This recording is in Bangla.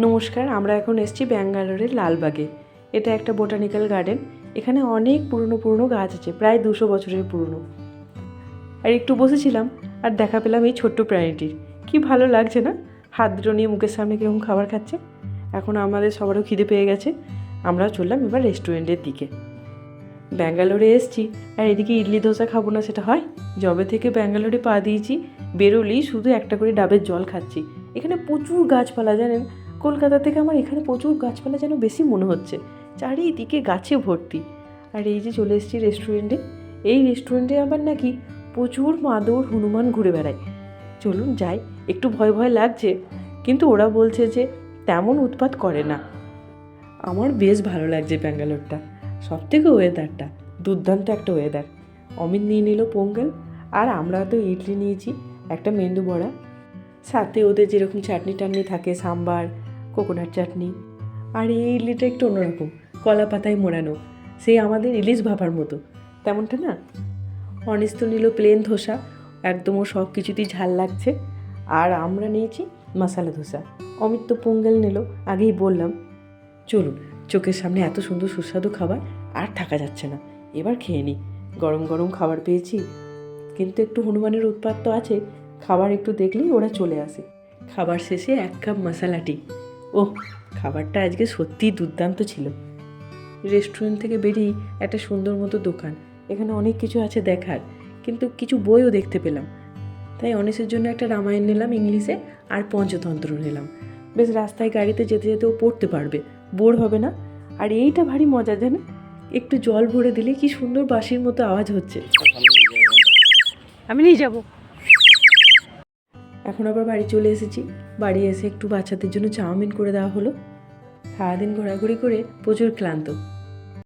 নমস্কার, আমরা এখন এসেছি ব্যাঙ্গালোরের লালবাগে। এটা একটা বোটানিক্যাল গার্ডেন। এখানে অনেক পুরনো পুরনো গাছ আছে, প্রায় 200 বছরের পুরনো। আর একটু বসেছিলাম আর দেখা পেলাম এই ছোট্ট প্রাণীটির। কি ভালো লাগছে না? হাত দুটো নিয়ে মুখের সামনে কীরকম খাবার খাচ্ছে। এখন আমাদের সবারও খিদে পেয়ে গেছে, আমরাও চললাম এবার রেস্টুরেন্টের দিকে। ব্যাঙ্গালোরে এসেছি আর এদিকে ইডলি ধোসা খাবো না সেটা হয়? যবে থেকে ব্যাঙ্গালোরে পা দিয়েছি বেরোলেই শুধু একটা করে ডাবের জল খাচ্ছি। এখানে প্রচুর গাছপালা, জানেন? কলকাতা থেকে আমার এখানে প্রচুর গাছপালা যেন বেশি মনে হচ্ছে। চারিদিকে গাছে ভর্তি। আর এই যে চলে এসেছি রেস্টুরেন্টে। এই রেস্টুরেন্টে আবার নাকি প্রচুর মাদর হনুমান ঘুরে বেড়ায়। চলুন যাই, একটু ভয় ভয় লাগছে, কিন্তু ওরা বলছে যে তেমন উৎপাত করে না। আমার বেশ ভালো লাগছে ব্যাঙ্গালোরটা। সবথেকে ওয়েদারটা দুর্দান্ত একটা ওয়েদার। অমিত নিয়ে নিল পোঙ্গল, আর আমরা তো ইডলি নিয়েছি, একটা মেন্দু বড়া, সাথে ওদের যেরকম চাটনি টাটনি থাকে, সাম্বার, কোকোনাট চাটনি। আর এই ইডলিটা একটু অন্যরকম, কলা পাতায় মোড়ানো, সেই আমাদের ইলিশ ভাপার মতো তেমনটা না। অনিস তো নিল প্লেন ধোসা, একদম ও সব কিছুতেই ঝাল লাগছে। আর আমরা নিয়েছি মশালা ধোসা। অমিত তো পোঙ্গল নিল, আগেই বললাম। চলুন, চোখের সামনে এত সুন্দর সুস্বাদু খাবার আর থাকা যাচ্ছে না, এবার খেয়ে নিই। গরম গরম খাবার পেয়েছি, কিন্তু একটু হনুমানের উৎপাত তো আছে। খাবার একটু দেখলেই ওরা চলে আসে। খাবার শেষে 1 কাপ মশালা টি। ওহ, খাবারটা আজকে সত্যিই দুর্দান্ত ছিল। রেস্টুরেন্ট থেকে বেরিয়ে একটা সুন্দর মতো দোকান, এখানে অনেক কিছু আছে দেখার, কিন্তু কিছু বইও দেখতে পেলাম। তাই অনিসের জন্য একটা রামায়ণ নিলাম ইংলিশে, আর পঞ্চতন্ত্র নিলাম। বেশ রাস্তায় গাড়িতে যেতে যেতেও পড়তে পারবে, বোর হবে না। আর এইটা ভারী মজা, জানেন? একটু জল ভরে দিলে কি সুন্দর বাঁশির মতো আওয়াজ হচ্ছে। আমি নিয়ে যাব। এখন আবার বাড়ি চলে এসেছি। বাড়ি এসে একটু বাচ্চাদের জন্য চাউমিন করে দেওয়া হলো। সারাদিন ঘোরাঘুরি করে প্রচুর ক্লান্ত।